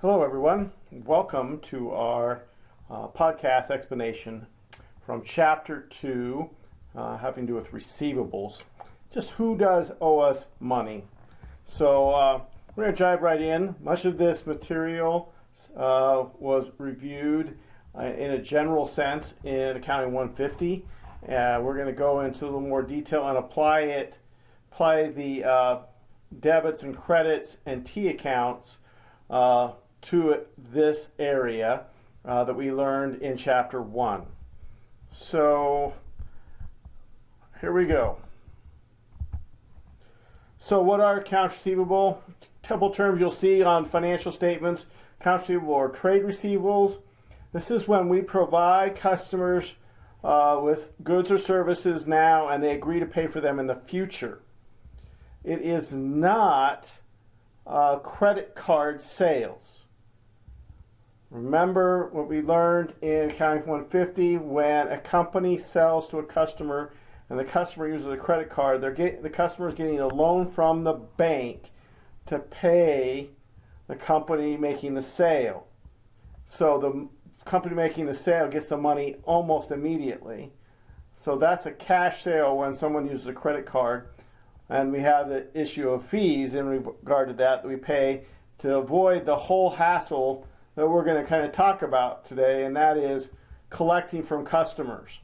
Hello everyone, welcome to our podcast explanation from Chapter 2 having to do with receivables. Just who does owe us money. So we're going to dive right in. Much of this material was reviewed in a general sense in Accounting 150. We're going to go into a little more detail and apply the debits and credits and T accounts to this area that we learned in Chapter 1. So here we go. So what are accounts receivable? Couple terms you'll see on financial statements. Accounts receivable are trade receivables. This is when we provide customers with goods or services now and they agree to pay for them in the future. It is not credit card sales. Remember what we learned in Accounting 150, when a company sells to a customer and the customer uses a credit card, the customer is getting a loan from the bank to pay the company making the sale. So the company making the sale gets the money almost immediately. So that's a cash sale when someone uses a credit card. And we have the issue of fees in regard to that we pay to avoid the whole hassle that we're going to kind of talk about today, and that is collecting from customers.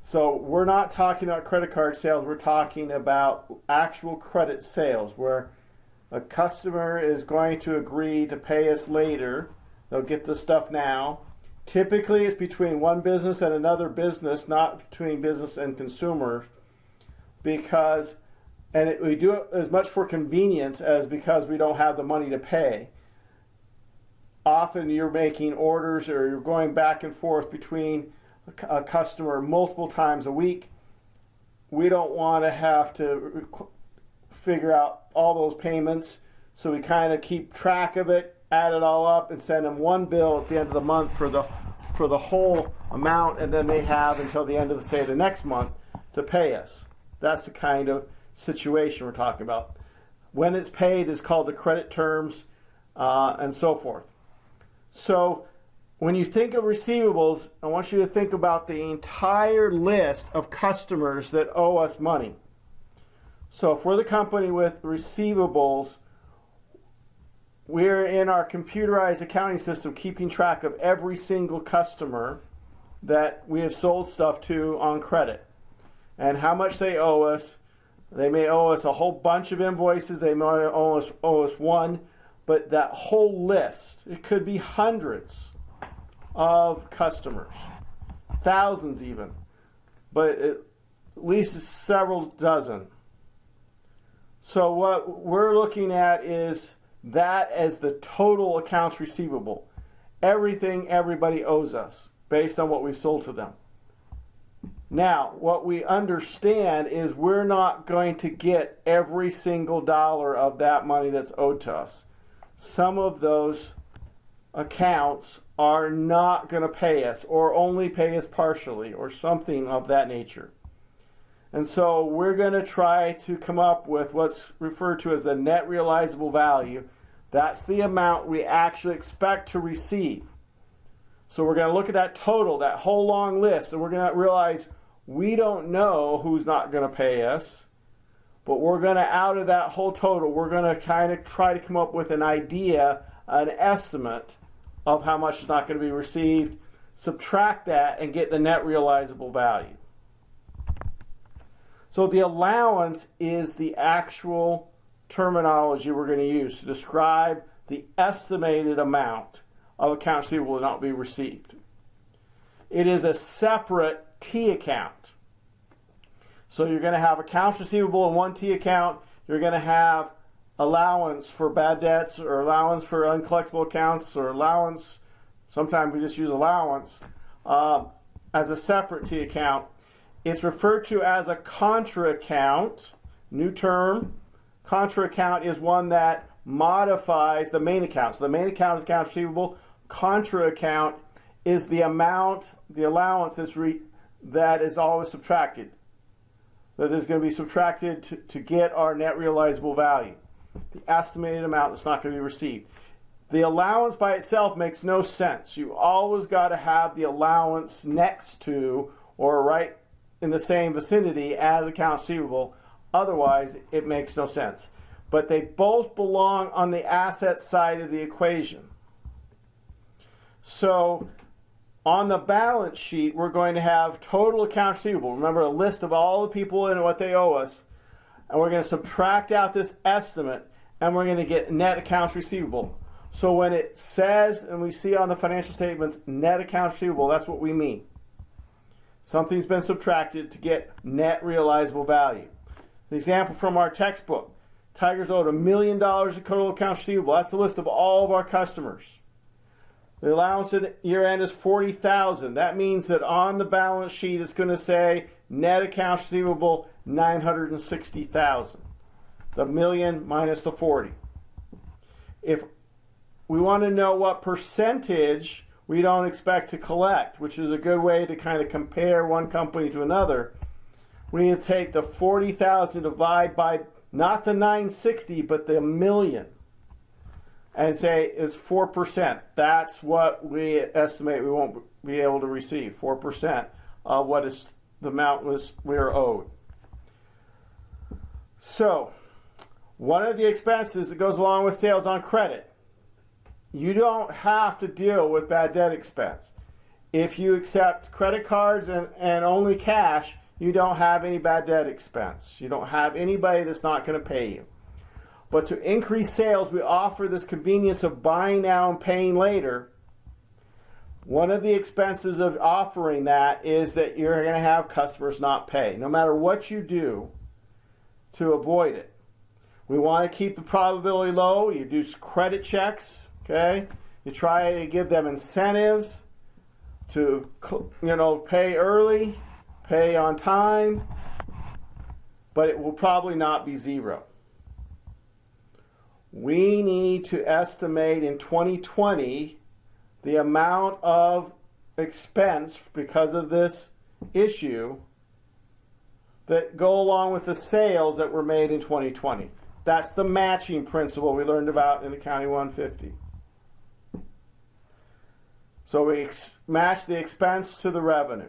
So we're not talking about credit card sales, we're talking about actual credit sales where a customer is going to agree to pay us later. They'll get the stuff now. Typically it's between one business and another business, not between business and consumers, because we do it as much for convenience as because we don't have the money to pay. Often you're making orders or you're going back and forth between a customer multiple times a week. We don't want to have to figure out all those payments, so we kind of keep track of it, add it all up, and send them one bill at the end of the month for the whole amount, and then they have until the end of, say, the next month to pay us. That's the kind of situation we're talking about. When it's paid is called the credit terms and so forth. So when you think of receivables, I want you to think about the entire list of customers that owe us money. So if we're the company with receivables, we're in our computerized accounting system keeping track of every single customer that we have sold stuff to on credit and how much they owe us. They may owe us a whole bunch of invoices. They may owe us one. But that whole list, it could be hundreds of customers, thousands even, but at least several dozen. So what we're looking at is that as the total accounts receivable. Everything everybody owes us based on what we've sold to them. Now, what we understand is we're not going to get every single dollar of that money that's owed to us. Some of those accounts are not going to pay us or only pay us partially or something of that nature. And so we're going to try to come up with what's referred to as the net realizable value. That's the amount we actually expect to receive. So we're going to look at that total, that whole long list, and we're going to realize we don't know who's not going to pay us. But we're going to, out of that whole total, we're going to kind of try to come up with an idea, an estimate of how much is not going to be received, subtract that, and get the net realizable value. So the allowance is the actual terminology we're going to use to describe the estimated amount of accounts receivable to not be received. It is a separate T account. So you're going to have accounts receivable in one T account. You're going to have allowance for bad debts or allowance for uncollectible accounts or allowance. Sometimes we just use allowance as a separate T account. It's referred to as a contra account. New term. Contra account is one that modifies the main account. So the main account is accounts receivable. Contra account is the amount, the allowance that is always subtracted. That is going to be subtracted to get our net realizable value, the estimated amount that's not going to be received. The allowance by itself makes no sense. You always got to have the allowance next to or right in the same vicinity as accounts receivable. Otherwise, it makes no sense. But they both belong on the asset side of the equation. So on the balance sheet, we're going to have total accounts receivable. Remember, a list of all the people and what they owe us. And we're going to subtract out this estimate, and we're going to get net accounts receivable. So when it says, and we see on the financial statements, net accounts receivable, that's what we mean. Something's been subtracted to get net realizable value. The example from our textbook, Tiger's owed $1 million in total accounts receivable. That's the list of all of our customers. The allowance at year end is $40,000. That means that on the balance sheet it's going to say net accounts receivable $960,000. The million minus the 40. If we want to know what percentage we don't expect to collect, which is a good way to kind of compare one company to another, we need to take the 40,000 divide by not the 960 but the million and say it's 4%. That's what we estimate we won't be able to receive, 4% of what is the amount we are owed. So one of the expenses that goes along with sales on credit, you don't have to deal with bad debt expense. If you accept credit cards and only cash, you don't have any bad debt expense. You don't have anybody that's not going to pay you. But to increase sales, we offer this convenience of buying now and paying later. One of the expenses of offering that is that you're going to have customers not pay, no matter what you do to avoid it. We want to keep the probability low. You do credit checks. Okay, you try to give them incentives to, pay early, pay on time, but it will probably not be zero. We need to estimate in 2020 the amount of expense because of this issue that go along with the sales that were made in 2020. That's the matching principle we learned about in Accounting 150. So we match the expense to the revenue.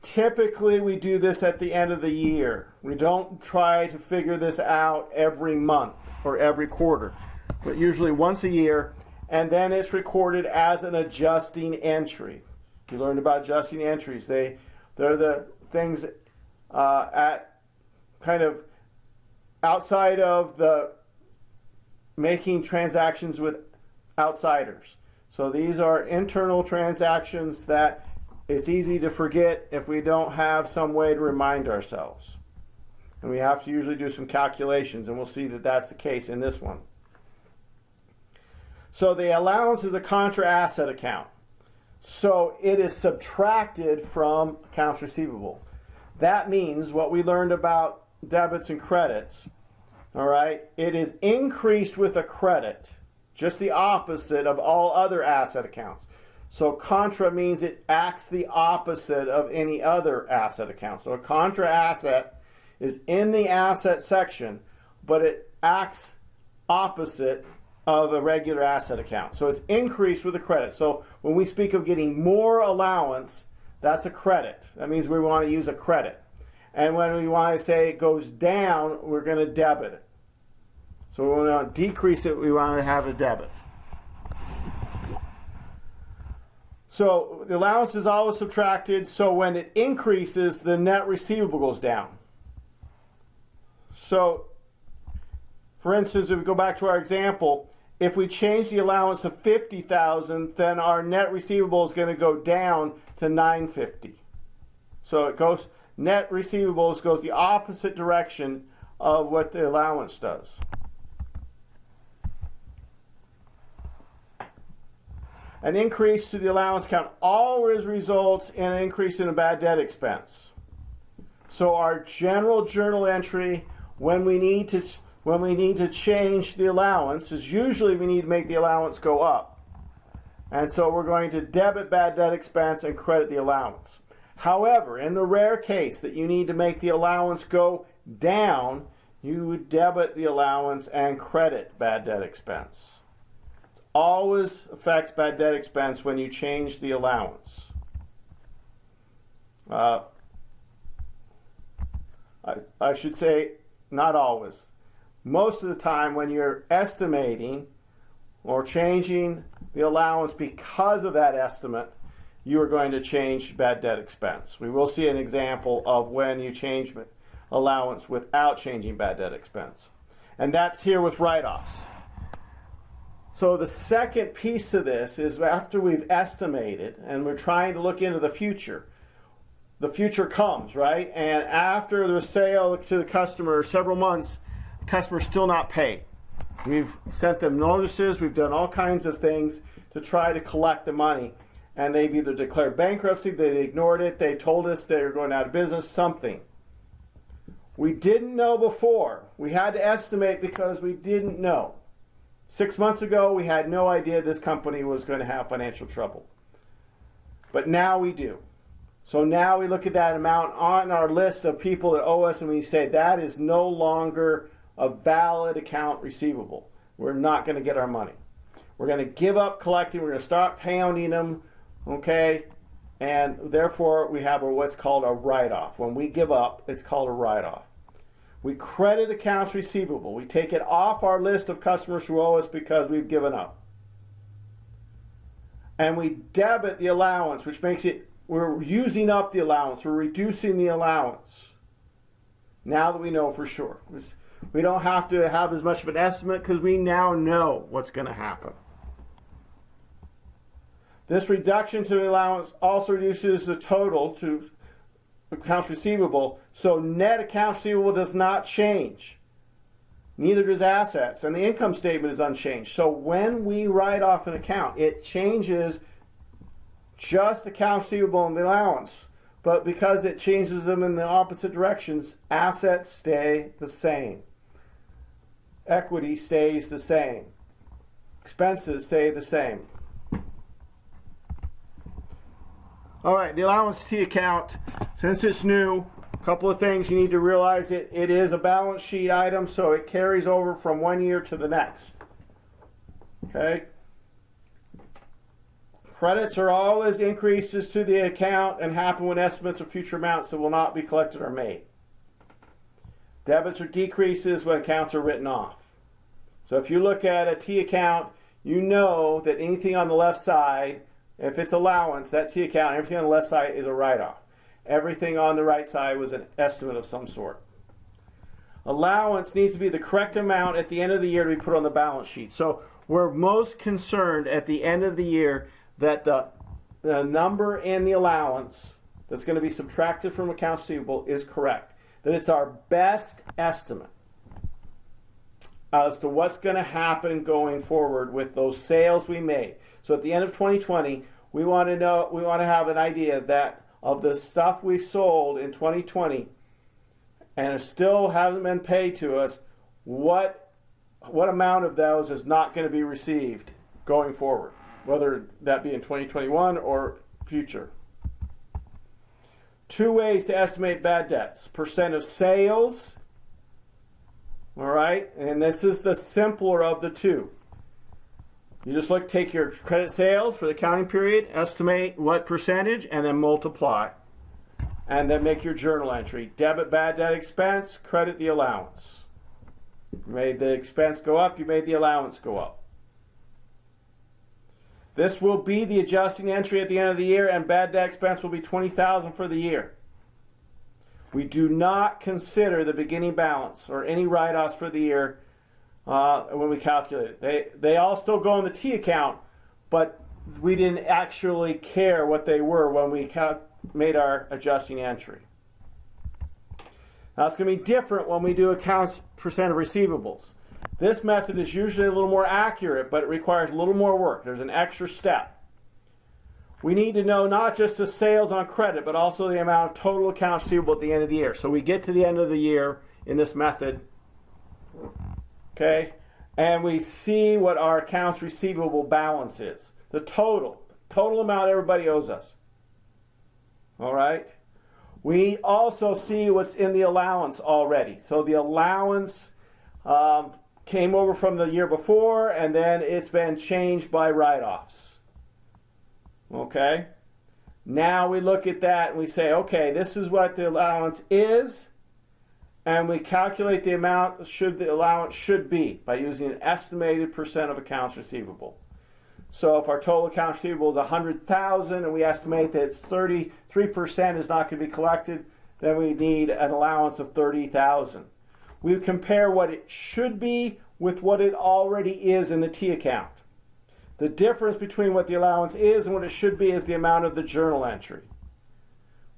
Typically, we do this at the end of the year. We don't try to figure this out every month or every quarter, but usually once a year, and then it's recorded as an adjusting entry. You learned about adjusting entries. They're the things at kind of outside of the making transactions with outsiders. So these are internal transactions that it's easy to forget if we don't have some way to remind ourselves. And we have to usually do some calculations, and we'll see that that's the case in this one. So the allowance is a contra asset account. So it is subtracted from accounts receivable. That means what we learned about debits and credits, all right, it is increased with a credit, just the opposite of all other asset accounts. So contra means it acts the opposite of any other asset account. So a contra asset is in the asset section, but it acts opposite of a regular asset account. So it's increased with a credit. So when we speak of getting more allowance, that's a credit. That means we want to use a credit. And when we want to say it goes down, we're going to debit it. So when we want to decrease it, we want to have a debit. So the allowance is always subtracted, so when it increases, the net receivable goes down. So, for instance, if we go back to our example, if we change the allowance to $50,000, then our net receivable is going to go down to $950. So it goes, net receivables goes the opposite direction of what the allowance does. An increase to the allowance count always results in an increase in a bad debt expense. So our general journal entry when we need to change the allowance is usually we need to make the allowance go up. And so we're going to debit bad debt expense and credit the allowance. However, in the rare case that you need to make the allowance go down, you would debit the allowance and credit bad debt expense. always affects bad debt expense when you change the allowance. I should say not always. Most of the time when you're estimating or changing the allowance because of that estimate, you are going to change bad debt expense. We will see an example of when you change allowance without changing bad debt expense. And that's here with write-offs. So the second piece of this is after we've estimated and we're trying to look into the future comes, right? And after the sale to the customer, several months, the customer's still not paid. We've sent them notices, we've done all kinds of things to try to collect the money. And they've either declared bankruptcy, they ignored it, they told us they were going out of business, something. We didn't know before. We had to estimate because we didn't know. 6 months ago, we had no idea this company was going to have financial trouble. But now we do. So now we look at that amount on our list of people that owe us and we say that is no longer a valid account receivable. We're not going to get our money. We're going to give up collecting. We're going to start pounding them, okay? And therefore, we have what's called a write-off. When we give up, it's called a write-off. We credit accounts receivable. We take it off our list of customers who owe us because we've given up. And we debit the allowance, which makes it, we're using up the allowance. We're reducing the allowance. Now that we know for sure. We don't have to have as much of an estimate because we now know what's going to happen. This reduction to the allowance also reduces the total to accounts receivable, so net accounts receivable does not change. Neither does assets, and the income statement is unchanged. So when we write off an account, it changes just accounts receivable and the allowance. But because it changes them in the opposite directions, assets stay the same. Equity stays the same. Expenses stay the same. All right, the allowance T account, since it's new, a couple of things you need to realize. It is a balance sheet item, so it carries over from one year to the next. Okay? Credits are always increases to the account and happen when estimates of future amounts that will not be collected are made. Debits are decreases when accounts are written off. So if you look at a T account, you know that anything on the left side, if it's allowance, that T account, everything on the left side is a write-off. Everything on the right side was an estimate of some sort. Allowance needs to be the correct amount at the end of the year to be put on the balance sheet. So we're most concerned at the end of the year that the number in the allowance that's going to be subtracted from accounts receivable is correct. That it's our best estimate as to what's going to happen going forward with those sales we made. So at the end of 2020, we want to have an idea that of the stuff we sold in 2020 and it still hasn't been paid to us, what amount of those is not going to be received going forward, whether that be in 2021 or future. Two ways to estimate bad debts: percent of sales, all right, and this is the simpler of the two. You just take your credit sales for the accounting period, estimate what percentage, and then multiply. And then make your journal entry. Debit bad debt expense, credit the allowance. You made the expense go up, you made the allowance go up. This will be the adjusting entry at the end of the year, and bad debt expense will be $20,000 for the year. We do not consider the beginning balance or any write-offs for the year when we calculate it. They all still go in the T account, but we didn't actually care what they were when we made our adjusting entry. Now it's going to be different when we do accounts percent of receivables. This method is usually a little more accurate, but it requires a little more work. There's an extra step. We need to know not just the sales on credit, but also the amount of total accounts receivable at the end of the year. So we get to the end of the year in this method, okay, and we see what our accounts receivable balance is. The total amount everybody owes us. All right? We also see what's in the allowance already. So the allowance came over from the year before, and then it's been changed by write-offs. Okay? Now we look at that and we say, okay, this is what the allowance is, and we calculate the amount the allowance should be by using an estimated percent of accounts receivable. So if our total accounts receivable is $100,000 and we estimate that it's 33% is not going to be collected, then we need an allowance of $30,000. We compare what it should be with what it already is in the T account. The difference between what the allowance is and what it should be is the amount of the journal entry.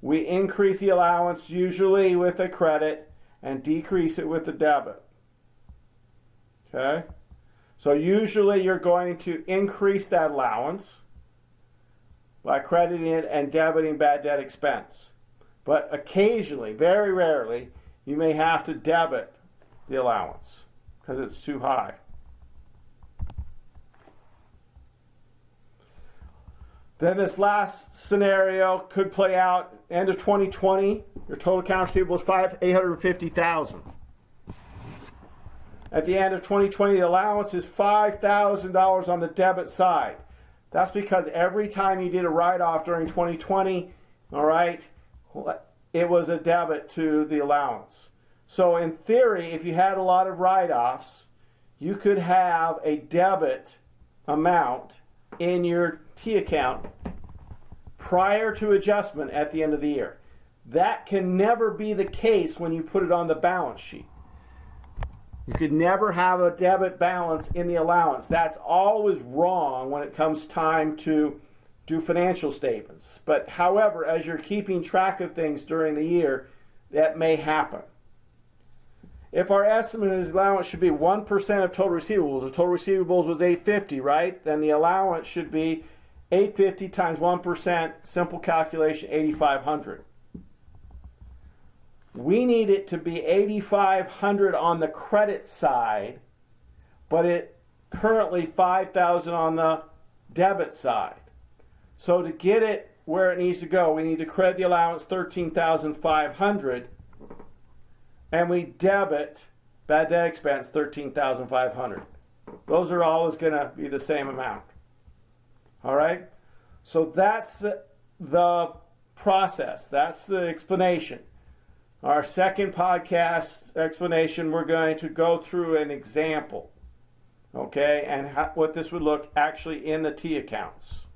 We increase the allowance usually with a credit and decrease it with a debit. Okay? So usually you're going to increase that allowance by crediting it and debiting bad debt expense. But occasionally, very rarely, you may have to debit the allowance because it's too high. Then this last scenario could play out end of 2020. Your total accounts receivable is $850,000. At the end of 2020, the allowance is $5,000 on the debit side. That's because every time you did a write-off during 2020, all right, it was a debit to the allowance. So in theory, if you had a lot of write-offs, you could have a debit amount in your T account prior to adjustment at the end of the year. That can never be the case when you put it on the balance sheet. You could never have a debit balance in the allowance. That's always wrong when it comes time to do financial statements. But however, as you're keeping track of things during the year, that may happen. If our estimate is allowance should be 1% of total receivables, the total receivables was $850, right? Then the allowance should be $850 times 1%, simple calculation, $8,500. We need it to be $8,500 on the credit side, but it currently $5,000 on the debit side. So to get it where it needs to go, we need to credit the allowance $13,500, and we debit bad debt expense $13,500. Those are always going to be the same amount. All right? So that's the process. That's the explanation. Our second podcast explanation, we're going to go through an example, okay, and what this would look actually in the T accounts.